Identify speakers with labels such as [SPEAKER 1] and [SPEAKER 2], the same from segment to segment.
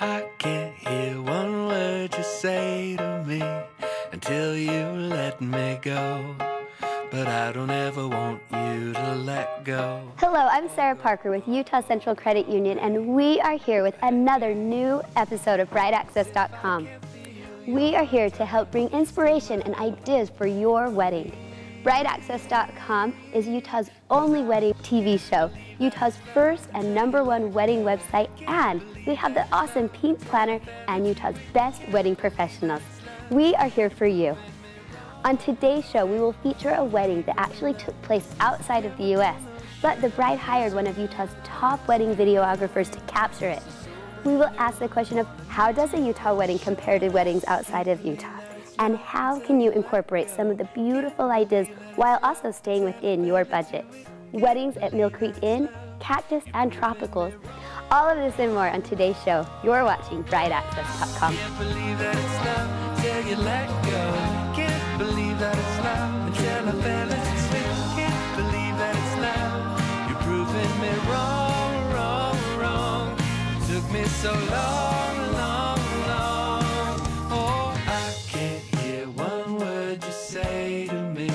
[SPEAKER 1] I can't hear one word you say to me until you let me go. But I don't ever want you to let go.
[SPEAKER 2] Hello, I'm Sarah Parker with Utah Central Credit Union, and we are here with another new episode of BrideAccess.com. We are here to help bring inspiration and ideas for your wedding. BrideAccess.com is Utah's only wedding TV show, Utah's first and #1 wedding website, and we have the awesome Pink Planner and Utah's best wedding professionals. We are here for you. On today's show, we will feature a wedding that actually took place outside of the U.S., but the bride hired one of Utah's top wedding videographers to capture it. We will ask the question of how does a Utah wedding compare to weddings outside of Utah? And how can you incorporate some of the beautiful ideas while also staying within your budget? Weddings at Millcreek Inn, Cactus and Tropicals. All of this and more on today's show. You're watching BrideAccess.com.
[SPEAKER 1] Can't believe that it's love till you let go. Can't believe that it's love until I feel it's sweet. Can't believe that it's love. You're proving me wrong, wrong, wrong. Took me so long, long, long. Oh, I can't hear one word you say to me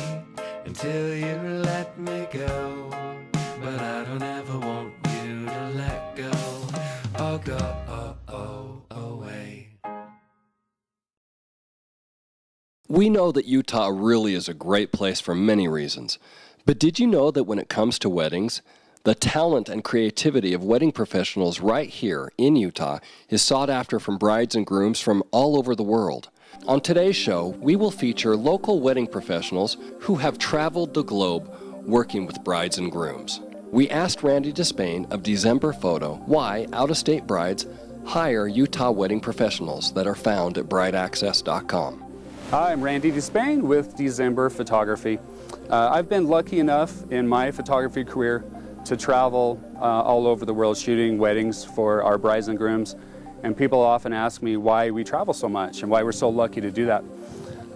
[SPEAKER 1] until you let me go. But I don't ever want you to let go. Oh, go away.
[SPEAKER 3] We know that Utah really is a great place for many reasons. But did you know that when it comes to weddings, the talent and creativity of wedding professionals right here in Utah is sought after from brides and grooms from all over the world? On today's show, we will feature local wedding professionals who have traveled the globe working with brides and grooms. We asked Randy Despain of Dezember Photo why out-of-state brides hire Utah wedding professionals that are found at BrideAccess.com.
[SPEAKER 4] Hi, I'm Randy Despain with Dezember Photography. I've been lucky enough in my photography career to travel all over the world shooting weddings for our brides and grooms, and people often ask me why we travel so much and why we're so lucky to do that.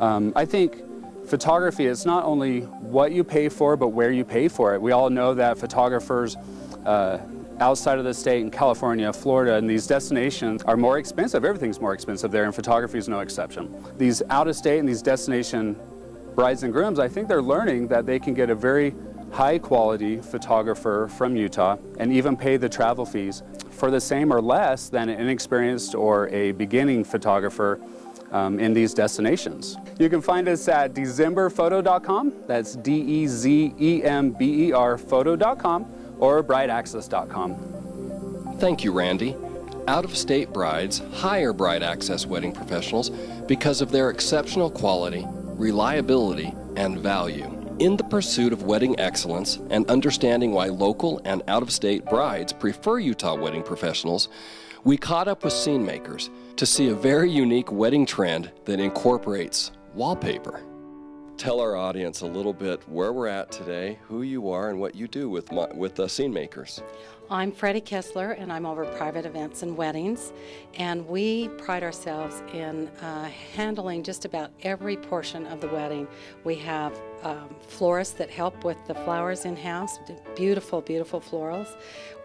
[SPEAKER 4] I think photography is not only what you pay for, but where you pay for it. We all know that photographers outside of the state in California, Florida, and these destinations are more expensive. Everything's more expensive there, and photography is no exception. These out-of-state and these destination brides and grooms, I think they're learning that they can get a very high-quality photographer from Utah and even pay the travel fees for the same or less than an inexperienced or a beginning photographer in these destinations. You can find us at DezemberPhoto.com, that's DEZEMBER photo.com, or BrideAccess.com.
[SPEAKER 3] Thank you, Randy. Out-of-state brides hire Bride Access wedding professionals because of their exceptional quality, reliability, and value. In the pursuit of wedding excellence and understanding why local and out-of-state brides prefer Utah wedding professionals, we caught up with scene makers to see a very unique wedding trend that incorporates wallpaper. Tell our audience a little bit where we're at today, who you are, and what you do with the scene makers.
[SPEAKER 5] I'm Freddie Kessler, and I'm over private events and weddings, and we pride ourselves in handling just about every portion of the wedding. We have florists that help with the flowers in-house, beautiful, beautiful florals.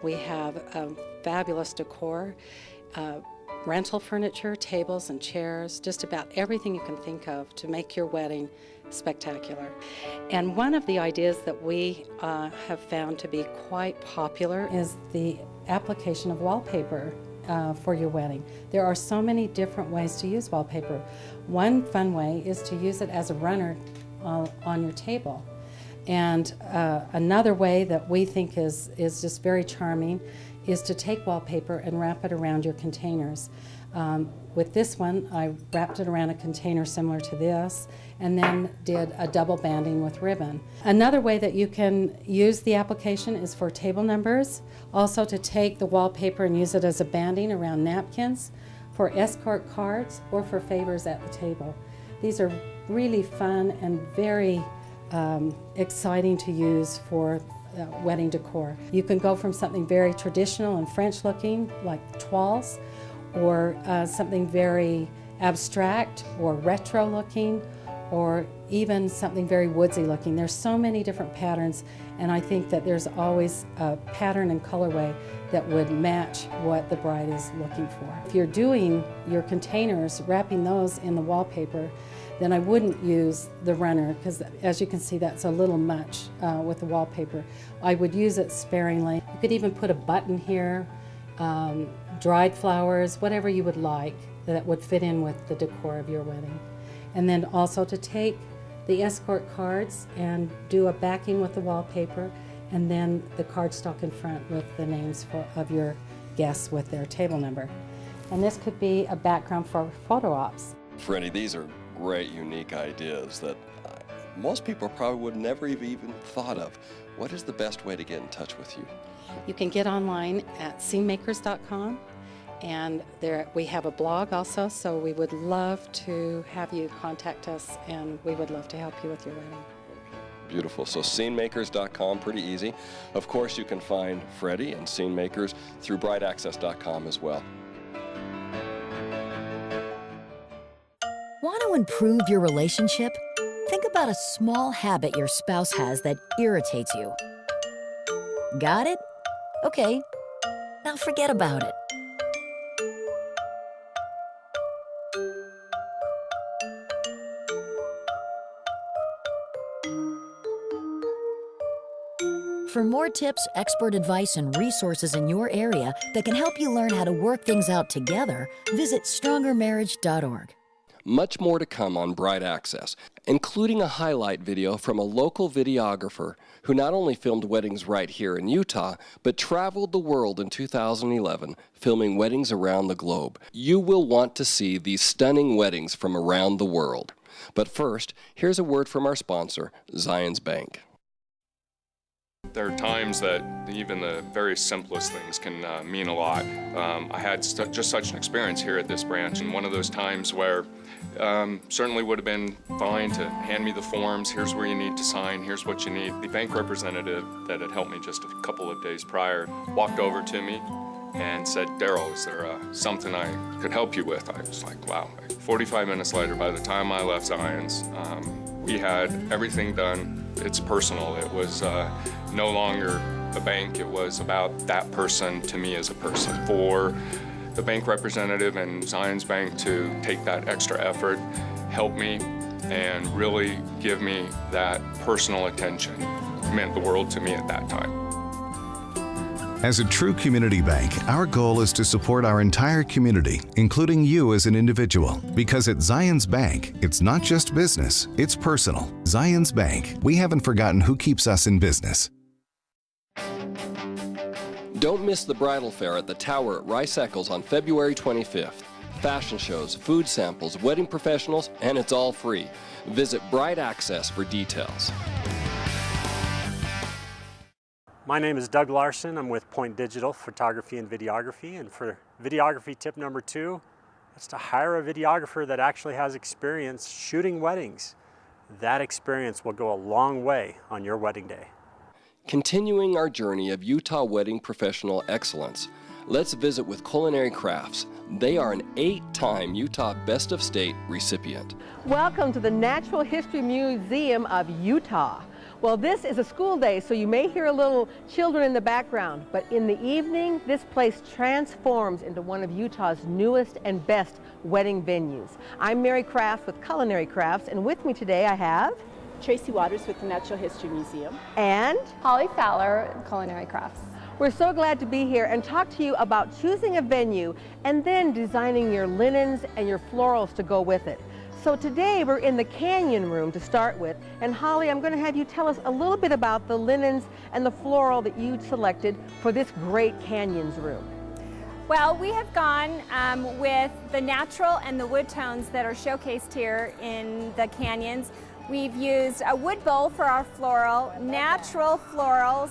[SPEAKER 5] We have fabulous decor, rental furniture, tables and chairs, just about everything you can think of to make your wedding spectacular. And one of the ideas that we have found to be quite popular is the application of wallpaper for your wedding. There are so many different ways to use wallpaper. One fun way is to use it as a runner on your table. And another way that we think is just very charming is to take wallpaper and wrap it around your containers. With this one, I wrapped it around a container similar to this, and then did a double banding with ribbon. Another way that you can use the application is for table numbers, also to take the wallpaper and use it as a banding around napkins, for escort cards, or for favors at the table. These are really fun and very exciting to use for wedding decor. You can go from something very traditional and French looking, like toiles, or something very abstract or retro looking, or even something very woodsy looking. There's so many different patterns, and I think that there's always a pattern and colorway that would match what the bride is looking for. If you're doing your containers, wrapping those in the wallpaper, then I wouldn't use the runner, because as you can see, that's a little much with the wallpaper. I would use it sparingly. You could even put a button here, dried flowers, whatever you would like that would fit in with the decor of your wedding. And then also to take the escort cards and do a backing with the wallpaper, and then the cardstock in front with the names of your guests with their table number. And this could be a background for photo ops.
[SPEAKER 3] Freddie, these are great, unique ideas that most people probably would never have even thought of. What is the best way to get in touch with you?
[SPEAKER 5] You can get online at scenemakers.com. And there we have a blog also, so we would love to have you contact us, and we would love to help you with your wedding.
[SPEAKER 3] Beautiful. So scenemakers.com, pretty easy. Of course, you can find Freddie and Scenemakers through brideaccess.com as well.
[SPEAKER 6] Want to improve your relationship? Think about a small habit your spouse has that irritates you. Got it? Okay. Now forget about it. For more tips, expert advice, and resources in your area that can help you learn how to work things out together, visit strongermarriage.org.
[SPEAKER 3] Much more to come on Bride Access, including a highlight video from a local videographer who not only filmed weddings right here in Utah, but traveled the world in 2011, filming weddings around the globe. You will want to see these stunning weddings from around the world. But first, here's a word from our sponsor, Zions Bank.
[SPEAKER 7] There are times that even the very simplest things can mean a lot. I had just such an experience here at this branch, and one of those times where certainly would have been fine to hand me the forms, here's where you need to sign, here's what you need. The bank representative that had helped me just a couple of days prior walked over to me and said, "Daryl, is there something I could help you with?" I was like, wow. 45 minutes later, by the time I left Zions, we had everything done. It's personal. It was no longer a bank. It was about that person to me as a person. For the bank representative and Zions Bank to take that extra effort, help me, and really give me that personal attention meant the world to me at that time.
[SPEAKER 8] As a true community bank, our goal is to support our entire community, including you as an individual. Because at Zions Bank, it's not just business, it's personal. Zions Bank, we haven't forgotten who keeps us in business.
[SPEAKER 3] Don't miss the bridal fair at the Tower at Rice Eccles on February 25th. Fashion shows, food samples, wedding professionals, and it's all free. Visit Bride Access for details.
[SPEAKER 9] My name is Doug Larson. I'm with Point Digital Photography and Videography. And for videography tip number 2, it's to hire a videographer that actually has experience shooting weddings. That experience will go a long way on your wedding day.
[SPEAKER 3] Continuing our journey of Utah wedding professional excellence, let's visit with Culinary Crafts. They are an 8-time Utah Best of State recipient.
[SPEAKER 10] Welcome to the Natural History Museum of Utah. Well, this is a school day, so you may hear a little children in the background, but in the evening, this place transforms into one of Utah's newest and best wedding venues. I'm Mary Crafts with Culinary Crafts, and with me today I have
[SPEAKER 11] Tracy Waters with the Natural History Museum.
[SPEAKER 10] And
[SPEAKER 11] Holly Fowler, Culinary Crafts.
[SPEAKER 10] We're so glad to be here and talk to you about choosing a venue and then designing your linens and your florals to go with it. So today we're in the canyon room to start with, and Holly, I'm going to have you tell us a little bit about the linens and the floral that you selected for this great canyons room.
[SPEAKER 12] Well, we have gone with the natural and the wood tones that are showcased here in the canyons. We've used a wood bowl for our floral, natural florals.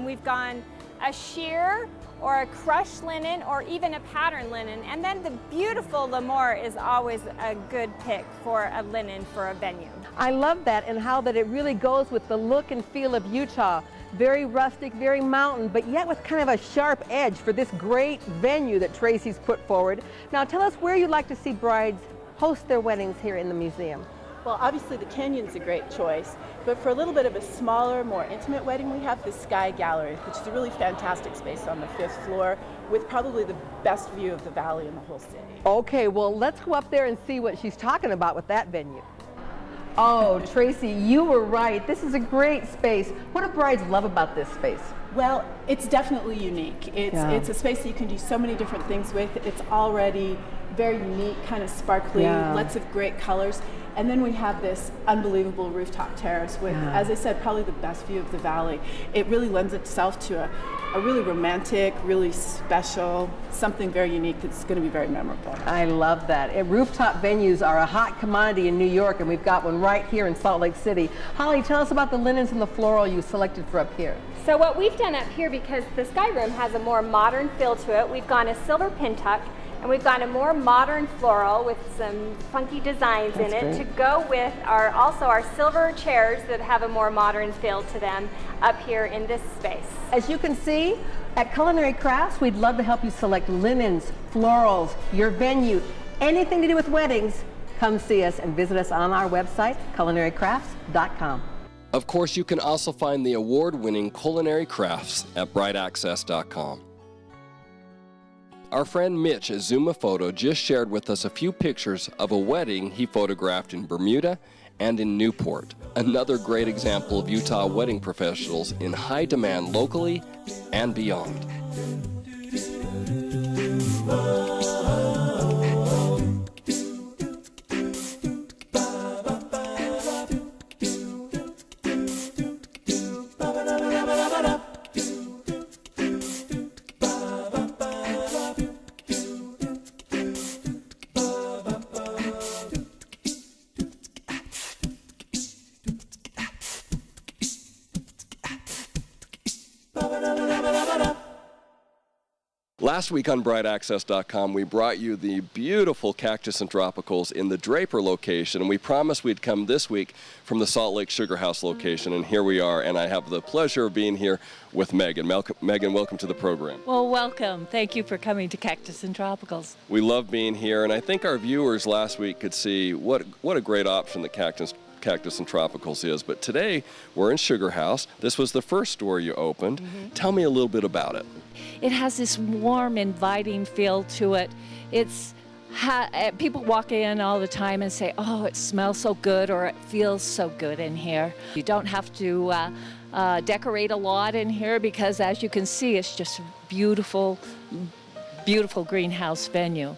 [SPEAKER 12] We've gone a sheer or a crushed linen or even a pattern linen. And then the beautiful Lemoire is always a good pick for a linen for a venue.
[SPEAKER 10] I love that, and how that it really goes with the look and feel of Utah. Very rustic, very mountain, but yet with kind of a sharp edge for this great venue that Tracy's put forward. Now tell us where you'd like to see brides host their weddings here in the museum.
[SPEAKER 11] Well, obviously the canyon's a great choice, but for a little bit of a smaller, more intimate wedding, we have the Sky Gallery, which is a really fantastic space on the 5th floor with probably the best view of the valley in the whole city.
[SPEAKER 10] Okay, well, let's go up there and see what she's talking about with that venue. Oh, Tracy, you were right. This is a great space. What do brides love about this space?
[SPEAKER 11] Well, it's definitely unique. It's a space that you can do so many different things with. It's already very unique, kind of sparkly, lots of great colors. And then we have this unbelievable rooftop terrace with, as I said, probably the best view of the valley. It really lends itself to a really romantic, really special, something very unique that's going to be very memorable.
[SPEAKER 10] I love that. Rooftop venues are a hot commodity in New York, and we've got one right here in Salt Lake City. Holly, tell us about the linens and the floral you selected for up here.
[SPEAKER 12] So what we've done up here, because the Sky Room has a more modern feel to it, we've gone a silver pin tuck, and we've got a more modern floral with some funky designs in it to go with our silver chairs that have a more modern feel to them up here in this space.
[SPEAKER 10] As you can see, at Culinary Crafts, we'd love to help you select linens, florals, your venue, anything to do with weddings. Come see us and visit us on our website, culinarycrafts.com.
[SPEAKER 3] Of course, you can also find the award-winning Culinary Crafts at brightAccess.com. Our friend Mitch at Zuma Photo just shared with us a few pictures of a wedding he photographed in Bermuda and in Newport. Another great example of Utah wedding professionals in high demand locally and beyond. Last week on brightAccess.com, we brought you the beautiful Cactus and Tropicals in the Draper location, and we promised we'd come this week from the Salt Lake Sugar House location, and here we are, and I have the pleasure of being here with Megan. Megan, welcome to the program.
[SPEAKER 13] Well, welcome. Thank you for coming to Cactus and Tropicals.
[SPEAKER 3] We love being here, and I think our viewers last week could see what a great option that Cactus and Tropicals is. But today, we're in Sugar House. This was the first store you opened. Tell me a little bit about it.
[SPEAKER 13] It has this warm, inviting feel to it. People walk in all the time and say, oh, it smells so good, or it feels so good in here. You don't have to decorate a lot in here because, as you can see, it's just a beautiful, beautiful greenhouse venue.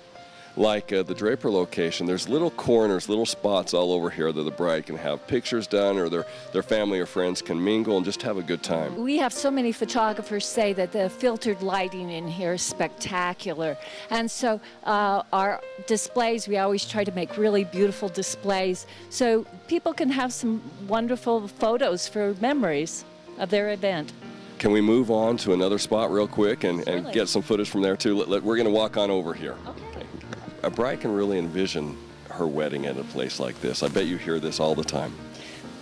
[SPEAKER 3] Like the Draper location, there's little corners, little spots all over here that the bride can have pictures done, or their family or friends can mingle and just have a good time.
[SPEAKER 13] We have so many photographers say that the filtered lighting in here is spectacular. And so our displays, we always try to make really beautiful displays so people can have some wonderful photos for memories of their event.
[SPEAKER 3] Can we move on to another spot real quick and get some footage from there too? We're going to walk on over here. Okay. A bride can really envision her wedding at a place like this. I bet you hear this all the time.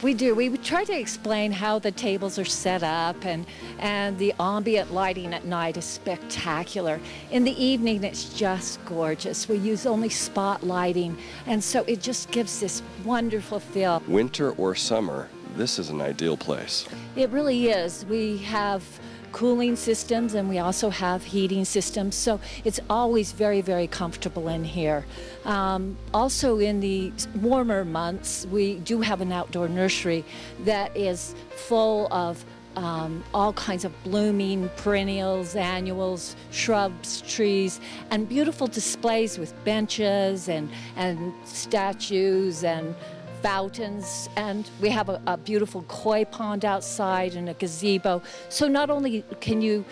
[SPEAKER 13] We do. We try to explain how the tables are set up, and the ambient lighting at night is spectacular. In the evening, it's just gorgeous. We use only spot lighting, and so it just gives this wonderful feel.
[SPEAKER 3] Winter or summer, this is an ideal place.
[SPEAKER 13] It really is. We have cooling systems, and we also have heating systems, so it's always very, very comfortable in here. Also, in the warmer months, we do have an outdoor nursery that is full of all kinds of blooming perennials, annuals, shrubs, trees, and beautiful displays with benches and statues and fountains, and we have a beautiful koi pond outside and a gazebo. So not only can you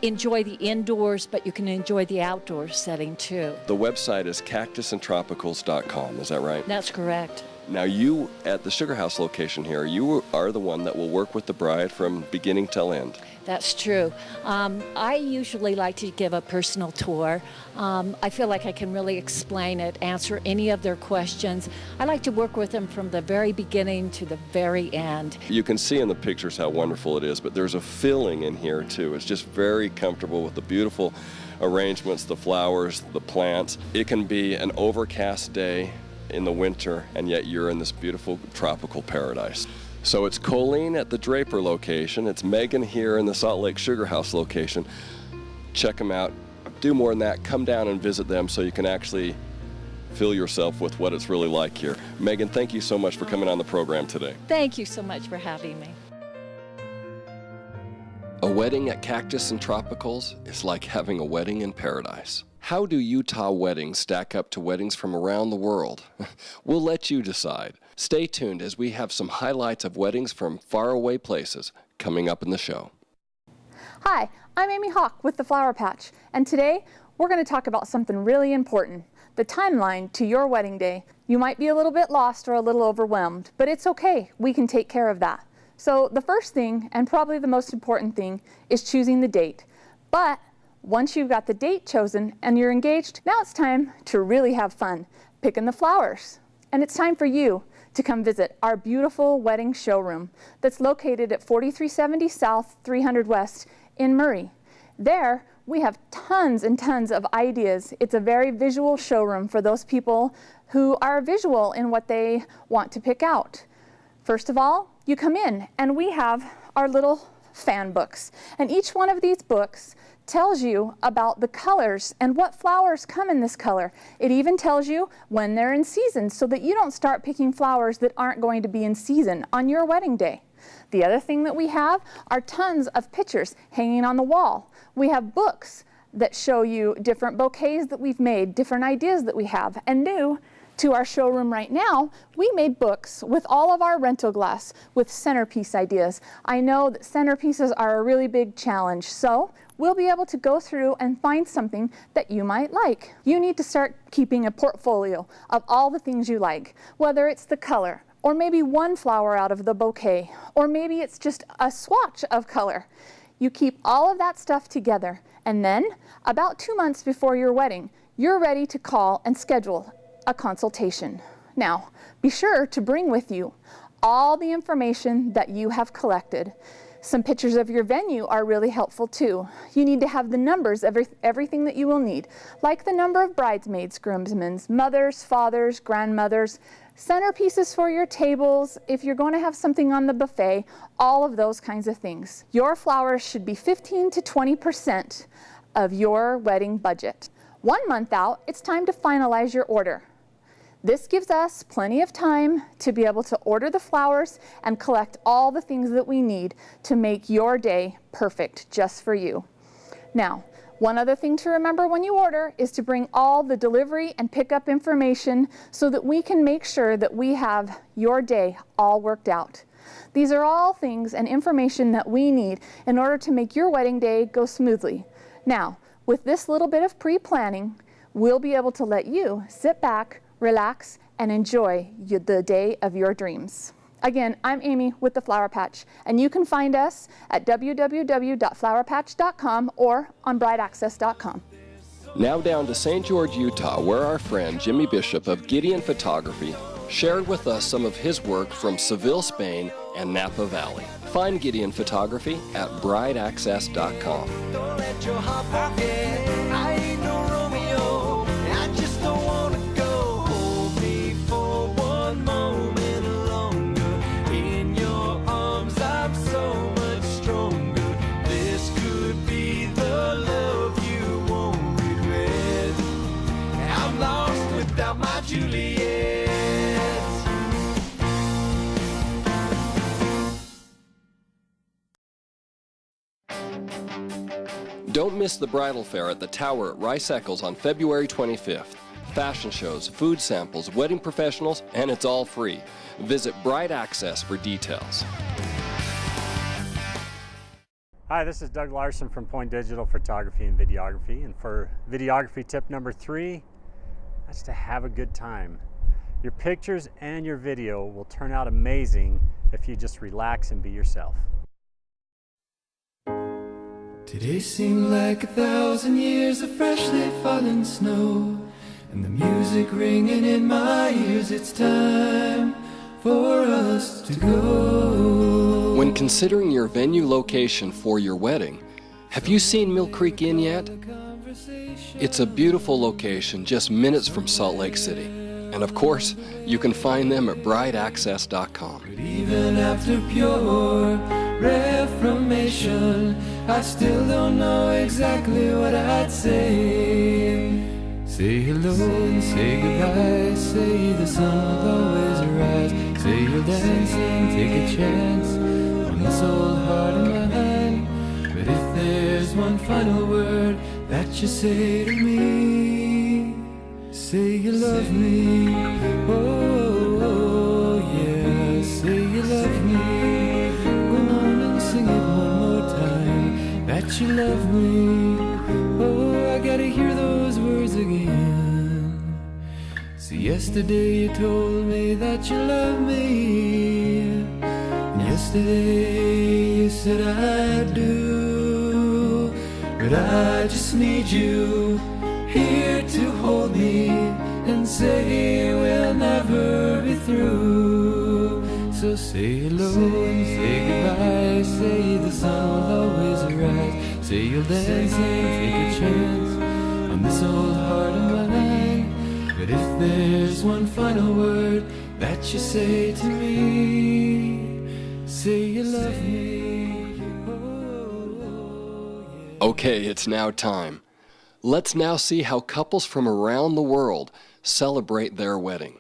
[SPEAKER 13] enjoy the indoors, but you can enjoy the outdoor setting too.
[SPEAKER 3] The website is cactusandtropicals.com, is that right?
[SPEAKER 13] That's correct.
[SPEAKER 3] Now you, at the Sugar House location here, you are the one that will work with the bride from beginning till end.
[SPEAKER 13] That's true. I usually like to give a personal tour. I feel like I can really explain it, answer any of their questions. I like to work with them from the very beginning to the very end.
[SPEAKER 3] You can see in the pictures how wonderful it is, but there's a feeling in here too. It's just very comfortable with the beautiful arrangements, the flowers, the plants. It can be an overcast day, in the winter, and yet you're in this beautiful tropical paradise. So it's Colleen at the Draper location. It's Megan here in the Salt Lake Sugar House location. Check them out. Do more than that. Come down and visit them so you can actually fill yourself with what it's really like here. Megan, thank you so much for coming on the program today.
[SPEAKER 13] Thank you so much for having me.
[SPEAKER 3] A wedding at Cactus and Tropicals is like having a wedding in paradise. How do Utah weddings stack up to weddings from around the world? We'll let you decide. Stay tuned as we have some highlights of weddings from faraway places coming up in the show.
[SPEAKER 14] Hi, I'm Amy Hawk with The Flower Patch, and today we're going to talk about something really important, the timeline to your wedding day. You might be a little bit lost or a little overwhelmed, but it's okay. We can take care of that. So the first thing, and probably the most important thing, is choosing the date. But once you've got the date chosen and you're engaged, now it's time to really have fun picking the flowers. And it's time for you to come visit our beautiful wedding showroom that's located at 4370 South, 300 West in Murray. There, we have tons and tons of ideas. It's a very visual showroom for those people who are visual in what they want to pick out. First of all, you come in and we have our little fan books. And each one of these books tells you about the colors and what flowers come in this color. It even tells you when they're in season so that you don't start picking flowers that aren't going to be in season on your wedding day. The other thing that we have are tons of pictures hanging on the wall. We have books that show you different bouquets that we've made, different ideas that we have, and new to our showroom right now, we made books with all of our rental glass with centerpiece ideas. I know that centerpieces are a really big challenge, so we'll be able to go through and find something that you might like. You need to start keeping a portfolio of all the things you like, whether it's the color, or maybe one flower out of the bouquet, or maybe it's just a swatch of color. You keep all of that stuff together, and then about 2 months before your wedding, you're ready to call and schedule a consultation. Now, be sure to bring with you all the information that you have collected. Some pictures of your venue are really helpful too. You need to have the numbers of everything that you will need, like the number of bridesmaids, groomsmen, mothers, fathers, grandmothers, centerpieces for your tables, if you're going to have something on the buffet, all of those kinds of things. Your flowers should be 15 to 20% of your wedding budget. 1 month out, it's time to finalize your order. This gives us plenty of time to be able to order the flowers and collect all the things that we need to make your day perfect just for you. Now, one other thing to remember when you order is to bring all the delivery and pickup information so that we can make sure that we have your day all worked out. These are all things and information that we need in order to make your wedding day go smoothly. Now, with this little bit of pre-planning, we'll be able to let you sit back, relax, and enjoy the day of your dreams. Again, I'm Amy with The Flower Patch, and you can find us at www.flowerpatch.com or on brideaccess.com.
[SPEAKER 3] Now down to St. George, Utah, where our friend Jimmy Bishop of Gideon Photography shared with us some of his work from Seville, Spain, and Napa Valley. Find Gideon Photography at brideaccess.com.
[SPEAKER 1] Don't let your heart forget, I ain't no Romeo, I just don't want to go. Hold me for one moment longer, in your arms I'm so much stronger. This could be the love you won't regret. I'm lost without my Juliet.
[SPEAKER 3] Don't miss the bridal fair at the Tower at Rice Eccles on February 25th. Fashion shows, food samples, wedding professionals, and it's all free. Visit Bride Access for details.
[SPEAKER 9] Hi, this is Doug Larson from Point Digital Photography and Videography, and for videography tip number 3, that's to have a good time. Your pictures and your video will turn out amazing if you just relax and be yourself.
[SPEAKER 1] Today seemed like 1,000 years of freshly fallen snow, and the music ringing in my ears. It's time for us to go.
[SPEAKER 3] When considering your venue location for your wedding, have you seen Millcreek Inn yet? It's a beautiful location just minutes from Salt Lake City, And of course, you can find them at brideaccess.com.
[SPEAKER 1] Even after pure reformation, I still don't know exactly what I'd say. Say hello and say goodbye, say the sun will always arise, say you'll dance and take a chance on this old heart of mine. But if there's one final word that you say to me, say you love me, oh yeah, say you love me. Go on and sing it one more time, that you love me. Oh, I gotta hear those words again. See, yesterday you told me that you love me, and yesterday you said I do. But I just need you here to hold me and say we'll never be through. So say hello and say goodbye, say the sun will always arise, say you'll dance and take a chance on this old heart of mine. But if there's one final word that you say to me, say you love me.
[SPEAKER 3] Okay, it's now time. Let's now see how couples from around the world celebrate their wedding.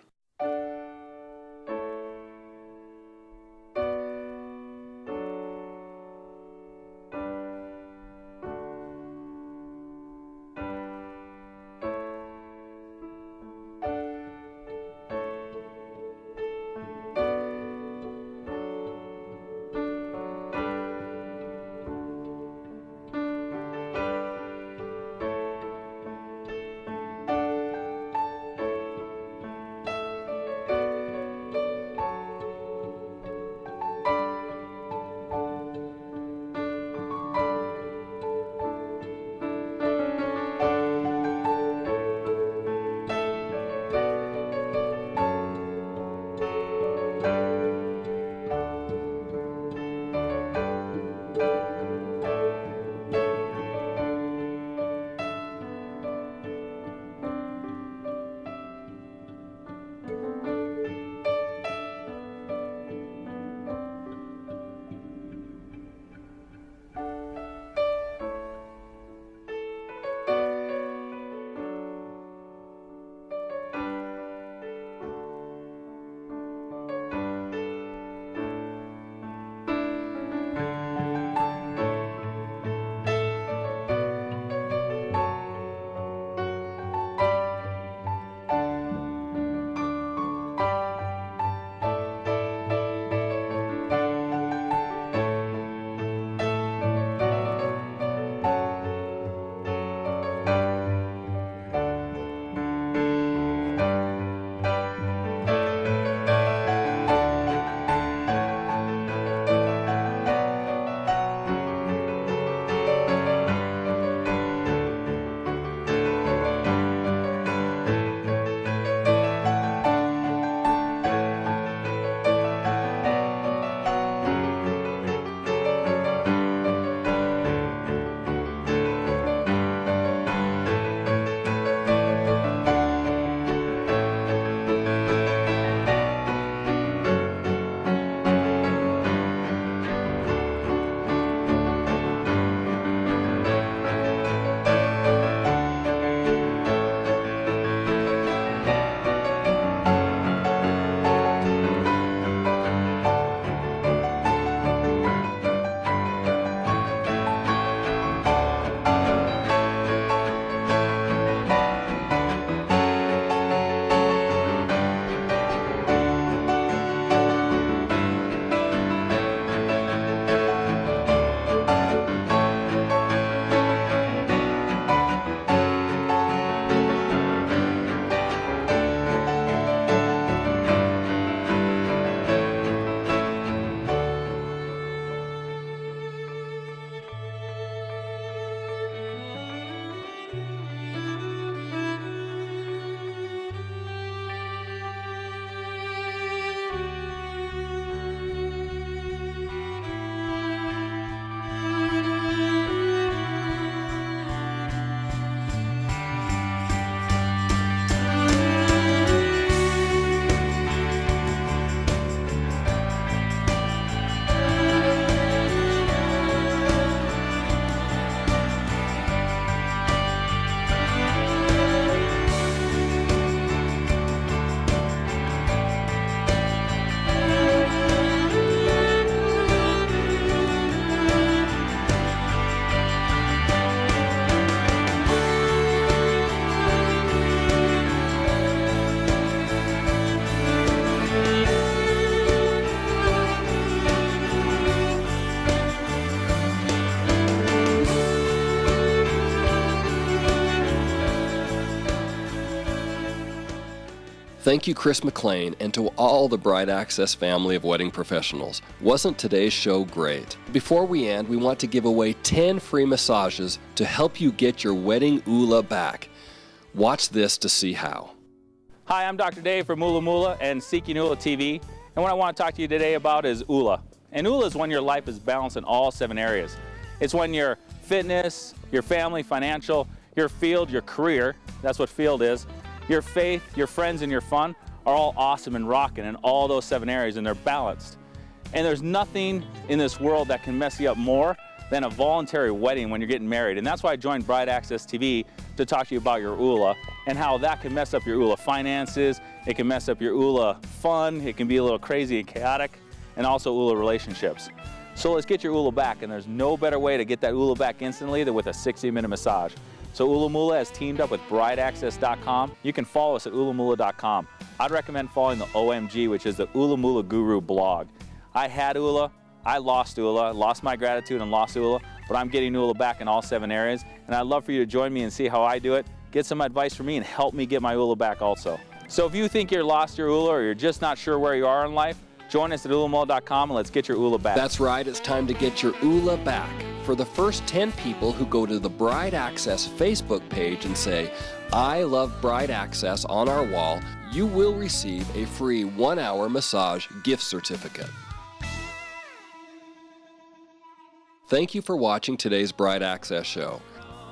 [SPEAKER 3] Thank you, Chris McLean, and to all the Bride Access family of wedding professionals. Wasn't today's show great? Before we end, we want to give away 10 free massages to help you get your wedding Oola back. Watch this to see how.
[SPEAKER 15] Hi, I'm Dr. Dave from Oola Moola and Seeking Oola TV, and what I want to talk to you today about is Oola. And Oola is when your life is balanced in all 7 areas. It's when your fitness, your family, financial, your field, your career, that's what field is, your faith, your friends, and your fun are all awesome and rocking in all those 7 areas, and they're balanced. And there's nothing in this world that can mess you up more than a voluntary wedding when you're getting married. And that's why I joined Bride Access TV to talk to you about your Oola and how that can mess up your Oola finances, it can mess up your Oola fun, it can be a little crazy and chaotic, and also Oola relationships. So let's get your Oola back, and there's no better way to get that Oola back instantly than with a 60-minute massage. So Oola Moola has teamed up with brideaccess.com. You can follow us at oolamoola.com. I'd recommend following the OMG, which is the Oola Moola Guru blog. I had Oola, I lost Oola, lost my gratitude and lost Oola, but I'm getting Oola back in all 7 areas, and I'd love for you to join me and see how I do it, get some advice from me, and help me get my Oola back also. So if you think you're lost your Oola or you're just not sure where you are in life, join us at oolamoola.com and let's get your Oola back.
[SPEAKER 3] That's right, it's time to get your Oola back. For the first 10 people who go to the Bride Access Facebook page and say, "I love Bride Access" on our wall, you will receive a free 1-hour massage gift certificate. Thank you for watching today's Bride Access show.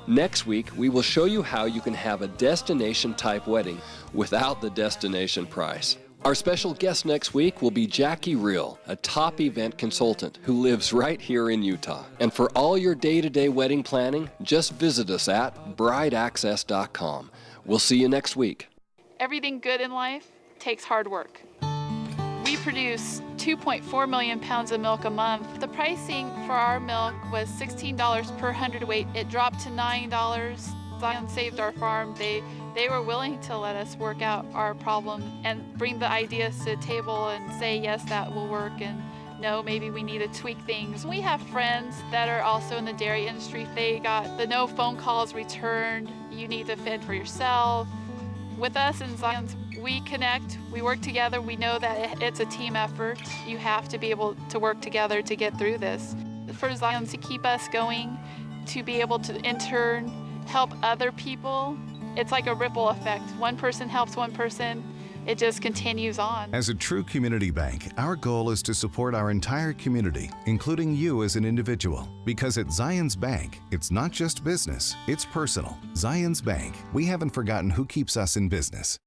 [SPEAKER 3] Next week, we will show you how you can have a destination-type wedding without the destination price. Our special guest next week will be Jackie Reel, a top event consultant who lives right here in Utah. And for all your day-to-day wedding planning, just visit us at brideaccess.com. We'll see you next week.
[SPEAKER 16] Everything good in life takes hard work. We produce 2.4 million pounds of milk a month. The pricing for our milk was $16 per hundredweight. It dropped to $9. Zion saved our farm. They were willing to let us work out our problem and bring the ideas to the table and say, yes, that will work, and no, maybe we need to tweak things. We have friends that are also in the dairy industry. They got the no phone calls returned. You need to fend for yourself. With us in Zion, we connect, we work together. We know that it's a team effort. You have to be able to work together to get through this. For Zion to keep us going, to be able to in turn help other people, it's like a ripple effect. One person helps one person, it just continues on.
[SPEAKER 8] As a true community bank, our goal is to support our entire community, including you as an individual. Because at Zions Bank, it's not just business, it's personal. Zions Bank, we haven't forgotten who keeps us in business.